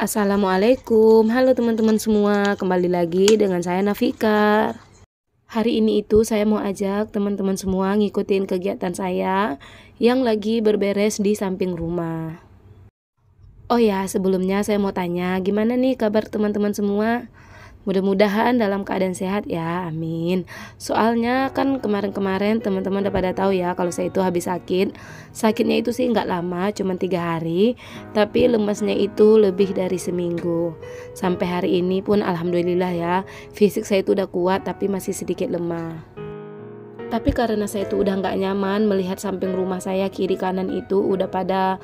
Assalamualaikum, halo teman-teman semua, kembali lagi dengan saya Nafika. Hari ini itu saya mau ajak teman-teman semua ngikutin kegiatan saya yang lagi berberes di samping rumah. Oh ya, sebelumnya saya mau tanya, gimana nih kabar teman-teman semua? Mudah-mudahan dalam keadaan sehat ya, amin. Soalnya kan kemarin-kemarin teman-teman udah pada tahu ya kalau saya itu habis sakit. Sakitnya itu sih nggak lama, cuma 3 hari, tapi lemasnya itu lebih dari seminggu. Sampai hari ini pun alhamdulillah ya, fisik saya itu udah kuat tapi masih sedikit lemah. Tapi karena saya itu udah nggak nyaman melihat samping rumah saya kiri kanan itu udah pada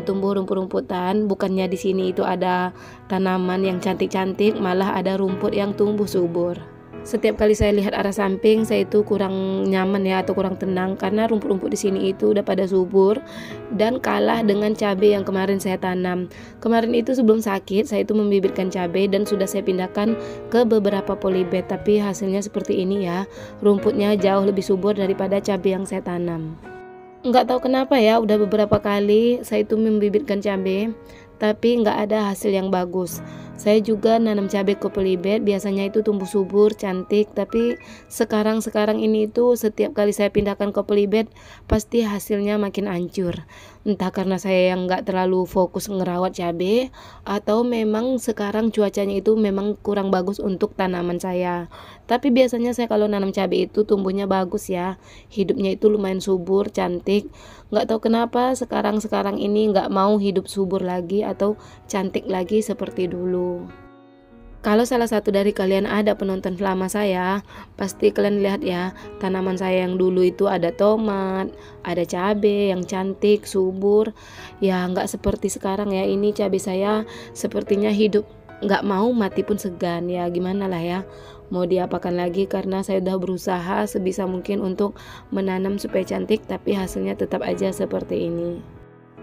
tumbuh rumput-rumputan. Bukannya di sini itu ada tanaman yang cantik-cantik, malah ada rumput yang tumbuh subur. Setiap kali saya lihat arah samping, saya itu kurang nyaman ya atau kurang tenang karena rumput-rumput di sini itu udah pada subur dan kalah dengan cabai yang kemarin saya tanam. Kemarin itu sebelum sakit, saya itu membibitkan cabai dan sudah saya pindahkan ke beberapa polybag, tapi hasilnya seperti ini ya. Rumputnya jauh lebih subur daripada cabai yang saya tanam. Nggak tahu kenapa ya, udah beberapa kali saya itu membibitkan cabai tapi nggak ada hasil yang bagus. Saya juga nanam cabai ke polybag, biasanya itu tumbuh subur, cantik, tapi sekarang ini itu setiap kali saya pindahkan ke polybag pasti hasilnya makin hancur. Entah karena saya yang nggak terlalu fokus ngerawat cabai atau memang sekarang cuacanya itu memang kurang bagus untuk tanaman saya. Tapi biasanya saya kalau nanam cabai itu tumbuhnya bagus ya, hidupnya itu lumayan subur, cantik. Nggak tahu kenapa sekarang ini nggak mau hidup subur lagi atau cantik lagi seperti dulu. Kalau salah satu dari kalian ada penonton lama saya, pasti kalian lihat ya, tanaman saya yang dulu itu ada tomat, ada cabai yang cantik, subur. Ya nggak seperti sekarang ya, ini cabai saya sepertinya hidup nggak mau mati pun segan ya, gimana lah ya. Mau diapakan lagi karena saya udah berusaha sebisa mungkin untuk menanam supaya cantik, tapi hasilnya tetap aja seperti ini.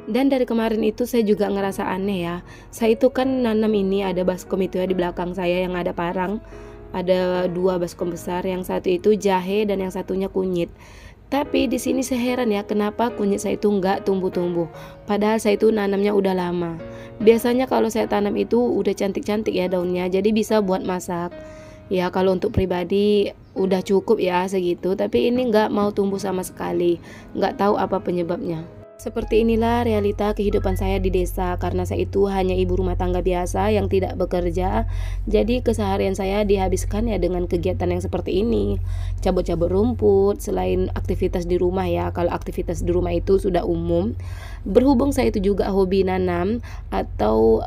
Dan dari kemarin itu saya juga ngerasa aneh ya. Saya itu kan nanam ini ada baskom itu ya di belakang saya yang ada parang. Ada 2 baskom besar, yang satu itu jahe dan yang satunya kunyit. Tapi di sini saya heran ya, kenapa kunyit saya itu nggak tumbuh-tumbuh. Padahal saya itu nanamnya udah lama. Biasanya kalau saya tanam itu udah cantik-cantik ya daunnya, jadi bisa buat masak. Ya kalau untuk pribadi udah cukup ya segitu, tapi ini nggak mau tumbuh sama sekali. Nggak tahu apa penyebabnya. Seperti inilah realita kehidupan saya di desa, karena saya itu hanya ibu rumah tangga biasa yang tidak bekerja. Jadi keseharian saya dihabiskan ya dengan kegiatan yang seperti ini. Cabut-cabut rumput, selain aktivitas di rumah ya. Kalau aktivitas di rumah itu sudah umum. Berhubung saya itu juga hobi nanam atau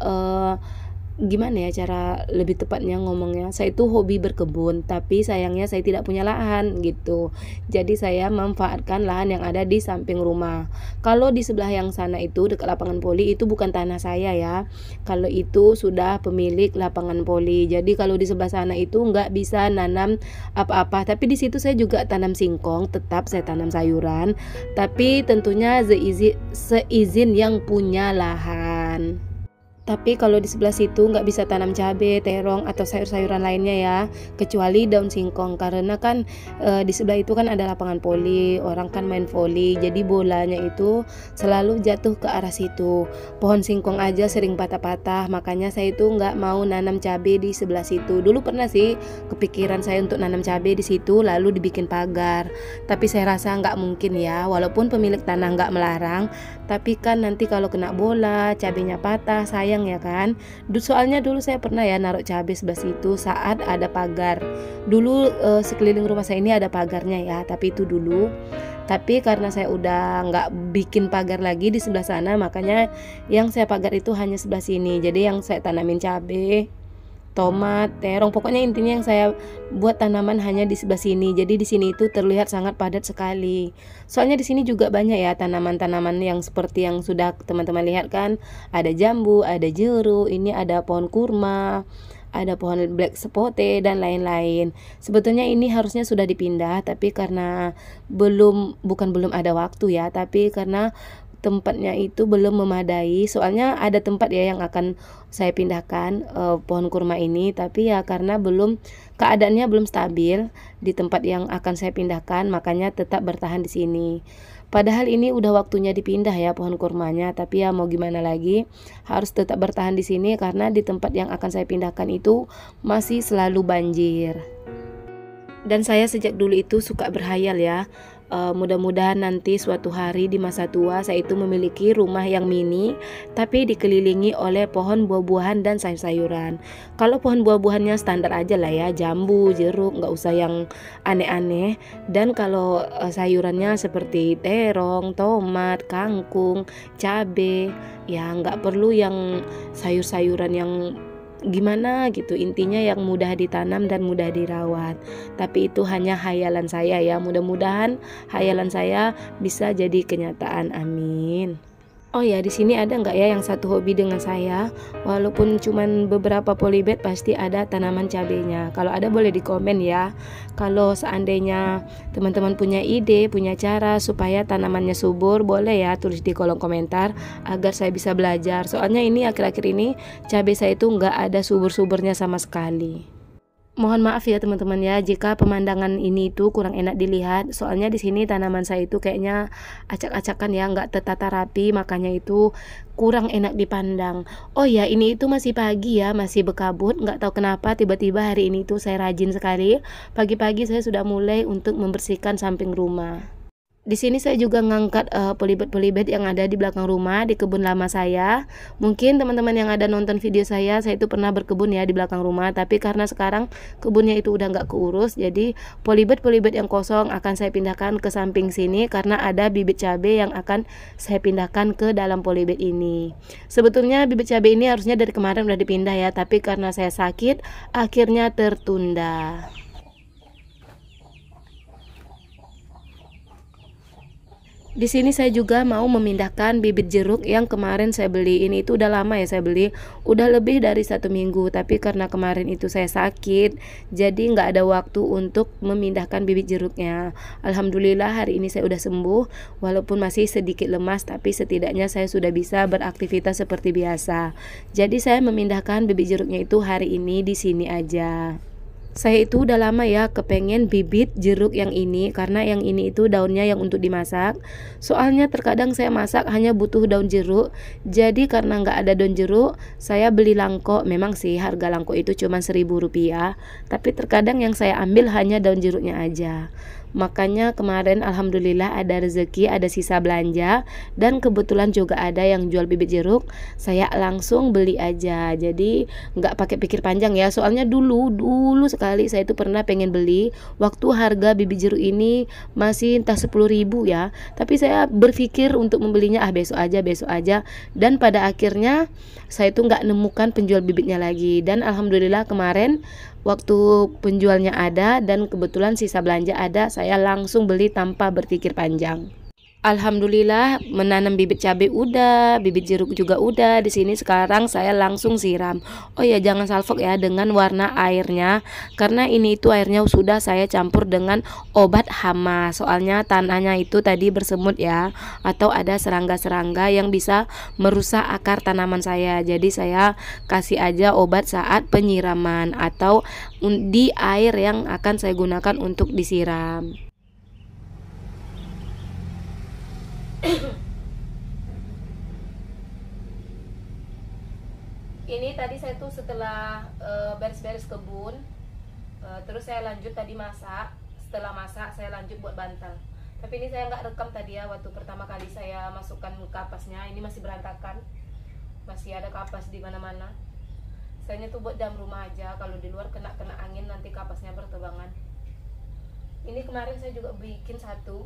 gimana ya cara lebih tepatnya ngomongnya, saya itu hobi berkebun tapi sayangnya saya tidak punya lahan gitu. Jadi saya memanfaatkan lahan yang ada di samping rumah. Kalau di sebelah yang sana itu dekat lapangan voli itu bukan tanah saya ya, kalau itu sudah pemilik lapangan voli. Jadi kalau di sebelah sana itu nggak bisa nanam apa-apa, tapi di situ saya juga tanam singkong, tetap saya tanam sayuran, tapi tentunya seizin yang punya lahan. Tapi kalau di sebelah situ nggak bisa tanam cabai, terong atau sayur-sayuran lainnya ya, kecuali daun singkong, karena kan di sebelah itu kan ada lapangan voli, orang kan main voli, jadi bolanya itu selalu jatuh ke arah situ. Pohon singkong aja sering patah-patah, makanya saya itu nggak mau nanam cabai di sebelah situ. Dulu pernah sih kepikiran saya untuk nanam cabai di situ, lalu dibikin pagar. Tapi saya rasa nggak mungkin ya, walaupun pemilik tanah nggak melarang, tapi kan nanti kalau kena bola, cabainya patah, sayang ya kan. Soalnya dulu saya pernah ya naruh cabai sebelah situ saat ada pagar. Dulu sekeliling rumah saya ini ada pagarnya ya, tapi itu dulu. Tapi karena saya udah nggak bikin pagar lagi di sebelah sana, makanya yang saya pagar itu hanya sebelah sini. Jadi yang saya tanamin cabai, tomat, terong, pokoknya intinya yang saya buat tanaman hanya di sebelah sini. Jadi di sini itu terlihat sangat padat sekali. Soalnya di sini juga banyak ya tanaman-tanaman yang seperti yang sudah teman-teman lihat kan. Ada jambu, ada jeruk, ini ada pohon kurma, ada pohon black sepote dan lain-lain. Sebetulnya ini harusnya sudah dipindah, tapi karena bukan belum ada waktu ya, tapi karena tempatnya itu belum memadai, soalnya ada tempat ya yang akan saya pindahkan pohon kurma ini, tapi ya karena keadaannya belum stabil di tempat yang akan saya pindahkan, makanya tetap bertahan di sini. Padahal ini udah waktunya dipindah ya pohon kurmanya, tapi ya mau gimana lagi, harus tetap bertahan di sini karena di tempat yang akan saya pindahkan itu masih selalu banjir. Dan saya sejak dulu itu suka berhayal ya, mudah-mudahan nanti suatu hari di masa tua saya itu memiliki rumah yang mini tapi dikelilingi oleh pohon buah-buahan dan sayur-sayuran. Kalau pohon buah-buahannya standar aja lah ya, jambu, jeruk, nggak usah yang aneh-aneh. Dan kalau sayurannya seperti terong, tomat, kangkung, cabe, ya nggak perlu yang sayur-sayuran yang gimana gitu, intinya yang mudah ditanam dan mudah dirawat. Tapi itu hanya hayalan saya ya, mudah-mudahan hayalan saya bisa jadi kenyataan, amin. Oh ya, di sini ada nggak ya yang satu hobi dengan saya? Walaupun cuman beberapa polybag pasti ada tanaman cabenya. Kalau ada boleh di komen ya. Kalau seandainya teman-teman punya ide, punya cara supaya tanamannya subur, boleh ya tulis di kolom komentar agar saya bisa belajar. Soalnya ini akhir-akhir ini cabai saya itu nggak ada subur-suburnya sama sekali. Mohon maaf ya teman-teman ya jika pemandangan ini itu kurang enak dilihat, soalnya di sini tanaman saya itu kayaknya acak-acakan ya, nggak tertata rapi, makanya itu kurang enak dipandang. Oh ya, ini itu masih pagi ya, masih berkabut, nggak tahu kenapa tiba-tiba hari ini itu saya rajin sekali. Pagi-pagi saya sudah mulai untuk membersihkan samping rumah. Di sini saya juga ngangkat polybag yang ada di belakang rumah di kebun lama saya. Mungkin teman-teman yang ada nonton video saya itu pernah berkebun ya di belakang rumah. Tapi karena sekarang kebunnya itu udah nggak keurus, jadi polybag yang kosong akan saya pindahkan ke samping sini karena ada bibit cabai yang akan saya pindahkan ke dalam polybag ini. Sebetulnya bibit cabai ini harusnya dari kemarin udah dipindah ya, tapi karena saya sakit akhirnya tertunda. Di sini saya juga mau memindahkan bibit jeruk yang kemarin saya beli. Ini itu udah lama ya saya beli, udah lebih dari 1 minggu. Tapi karena kemarin itu saya sakit, jadi nggak ada waktu untuk memindahkan bibit jeruknya. Alhamdulillah hari ini saya udah sembuh, walaupun masih sedikit lemas, tapi setidaknya saya sudah bisa beraktivitas seperti biasa. Jadi saya memindahkan bibit jeruknya itu hari ini di sini aja. Saya itu udah lama ya kepengen bibit jeruk yang ini, karena yang ini itu daunnya yang untuk dimasak. Soalnya terkadang saya masak hanya butuh daun jeruk, jadi karena nggak ada daun jeruk saya beli langko. Memang sih harga langko itu cuma Rp1.000, tapi terkadang yang saya ambil hanya daun jeruknya aja. Makanya kemarin alhamdulillah ada rezeki, ada sisa belanja, dan kebetulan juga ada yang jual bibit jeruk. Saya langsung beli aja, jadi nggak pakai pikir panjang ya. Soalnya dulu sekali saya itu pernah pengen beli waktu harga bibit jeruk ini masih entah 10.000 ya, tapi saya berpikir untuk membelinya besok aja, dan pada akhirnya saya itu nggak nemukan penjual bibitnya lagi. Dan alhamdulillah kemarin waktu penjualnya ada dan kebetulan sisa belanja ada, saya langsung beli tanpa berpikir panjang. Alhamdulillah menanam bibit cabai udah, bibit jeruk juga udah. Di sini sekarang saya langsung siram. Oh ya, jangan salfok ya dengan warna airnya, karena ini itu airnya sudah saya campur dengan obat hama. Soalnya tanahnya itu tadi bersemut ya, atau ada serangga-serangga yang bisa merusak akar tanaman saya. Jadi saya kasih aja obat saat penyiraman atau di air yang akan saya gunakan untuk disiram. Ini tadi saya tuh setelah beres-beres kebun, terus saya lanjut tadi masak. Setelah masak saya lanjut buat bantal. Tapi ini saya nggak rekam tadi ya, waktu pertama kali saya masukkan kapasnya. Ini masih berantakan, masih ada kapas di mana-mana. Saya tuh buat dalam rumah aja, kalau di luar kena angin nanti kapasnya bertebangan. Ini kemarin saya juga bikin satu.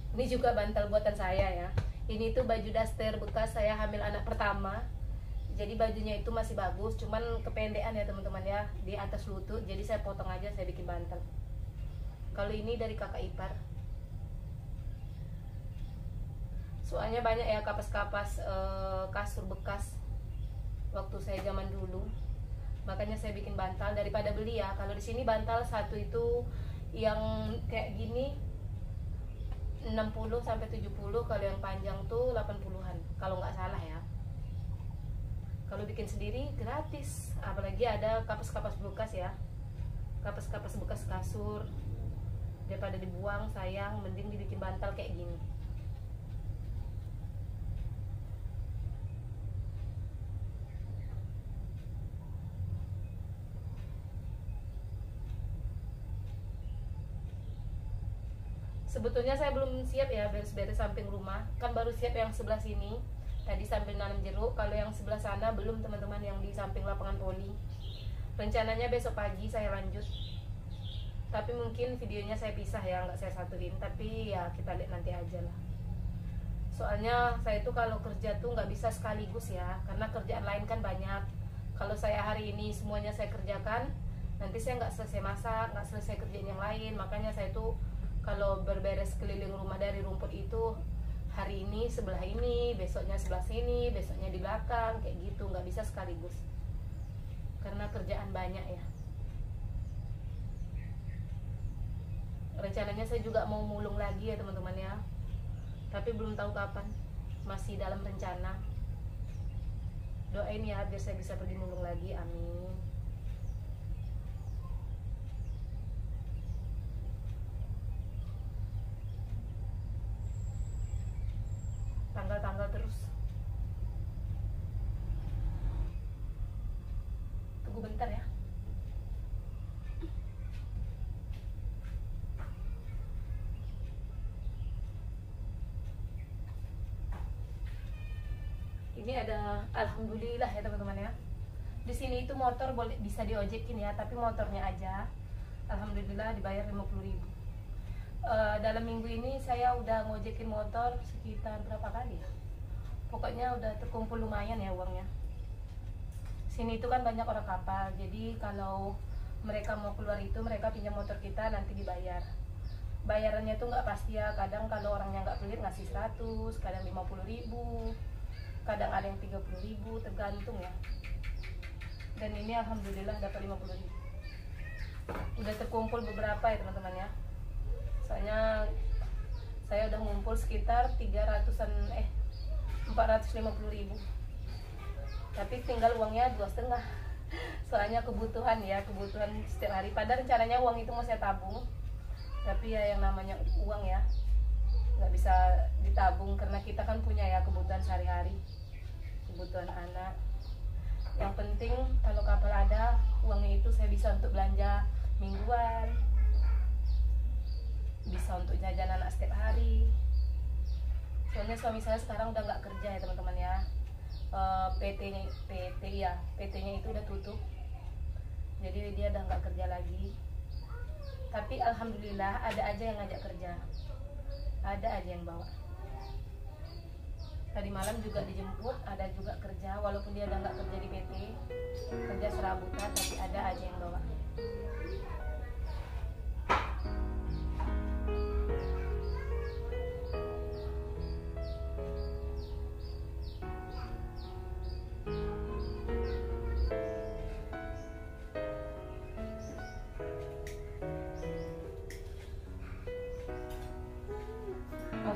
Ini juga bantal buatan saya ya. Ini tuh baju daster bekas saya hamil anak pertama. Jadi bajunya itu masih bagus, cuman kependekan ya teman-teman ya, di atas lutut. Jadi saya potong aja, saya bikin bantal. Kalau ini dari kakak ipar. Soalnya banyak ya kapas-kapas kasur bekas waktu saya zaman dulu. Makanya saya bikin bantal daripada beli ya. Kalau di sini bantal satu itu yang kayak gini 60 sampai 70, kalau yang panjang tuh 80-an kalau nggak salah ya. Kalau bikin sendiri gratis, apalagi ada kapas-kapas bekas ya, kapas-kapas bekas kasur. Daripada dibuang sayang, mending dibikin bantal kayak gini. Sebetulnya saya belum siap ya beres-beres samping rumah, kan baru siap yang sebelah sini tadi sambil nanam jeruk. Kalau yang sebelah sana belum teman-teman, yang di samping lapangan voli. Rencananya besok pagi saya lanjut, tapi mungkin videonya saya pisah ya, nggak saya satuin, tapi ya kita lihat nanti aja lah. Soalnya saya tuh kalau kerja tuh nggak bisa sekaligus ya, karena kerjaan lain kan banyak. Kalau saya hari ini semuanya saya kerjakan, nanti saya nggak selesai masak, nggak selesai kerjaan yang lain. Makanya saya tuh kalau berberes keliling rumah dari rumput itu, hari ini sebelah ini, besoknya sebelah sini, besoknya di belakang, kayak gitu, nggak bisa sekaligus karena kerjaan banyak ya. Rencananya saya juga mau mulung lagi ya teman-teman ya, tapi belum tahu kapan, masih dalam rencana. Doain ya biar saya bisa pergi mulung lagi, amin. Tanggal-tanggal terus. Tunggu bentar ya. Ini ada, alhamdulillah ya teman-teman ya. Di sini itu motor boleh bisa diojekin ya, tapi motornya aja. Alhamdulillah dibayar 50.000. Dalam minggu ini saya udah ngojekin motor sekitar berapa kali ya, pokoknya udah terkumpul lumayan ya uangnya. Sini itu kan banyak orang kapal, jadi kalau mereka mau keluar itu mereka pinjam motor kita, nanti dibayar. Bayarannya tuh nggak pasti ya, kadang kalau orangnya nggak pelit ngasih 100, kadang 50.000, kadang ada yang 30.000, tergantung ya. Dan ini alhamdulillah dapat 50.000. Udah terkumpul beberapa ya teman-teman ya. Soalnya saya udah ngumpul sekitar 450.000, tapi tinggal uangnya 2,5. Soalnya kebutuhan ya, kebutuhan setiap hari. Padahal rencananya uang itu mau saya tabung, tapi ya yang namanya uang ya nggak bisa ditabung, karena kita kan punya ya kebutuhan sehari-hari, kebutuhan anak. Yang penting kalau kapal ada, uangnya itu saya bisa untuk belanja mingguan, bisa untuk jajan anak setiap hari. Soalnya suami saya sekarang udah nggak kerja ya teman-teman ya. PT-nya itu udah tutup, jadi dia udah nggak kerja lagi. Tapi alhamdulillah ada aja yang ngajak kerja, ada aja yang bawa. Tadi malam juga dijemput, ada juga kerja, walaupun dia udah nggak kerja di PT, kerja serabutan, tapi ada aja yang bawa.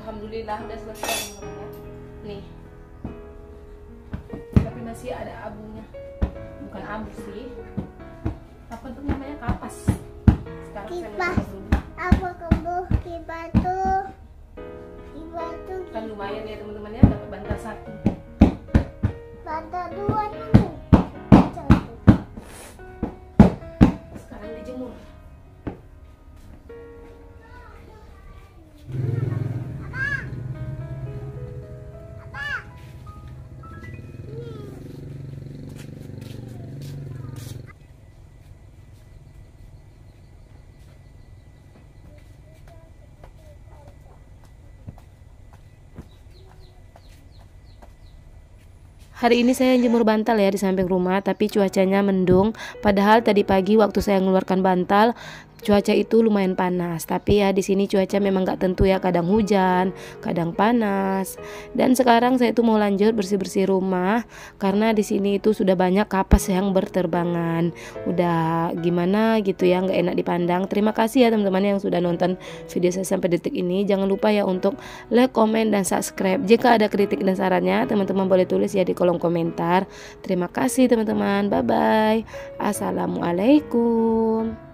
Alhamdulillah udah selesai teman-teman. Nih, tapi masih ada abunya, bukan abu sih, apa tuh namanya, kapas. Sekarang kipas. Apa kamu kipas tuh? Kan lumayan ya teman-teman ya, dapat bantal 1. Bantal 2 nih. Sekarang dijemur. Hari ini saya jemur bantal ya di samping rumah, tapi cuacanya mendung. Padahal tadi pagi waktu saya mengeluarkan bantal, cuaca itu lumayan panas. Tapi ya di sini cuaca memang nggak tentu ya, kadang hujan, kadang panas. Dan sekarang saya tuh mau lanjut bersih-bersih rumah karena di sini itu sudah banyak kapas yang berterbangan. Udah gimana gitu ya, nggak enak dipandang. Terima kasih ya teman-teman yang sudah nonton video saya sampai detik ini. Jangan lupa ya untuk like, komen, dan subscribe. Jika ada kritik dan sarannya, teman-teman boleh tulis ya di kolom komentar. Terima kasih teman-teman. Bye bye. Assalamualaikum.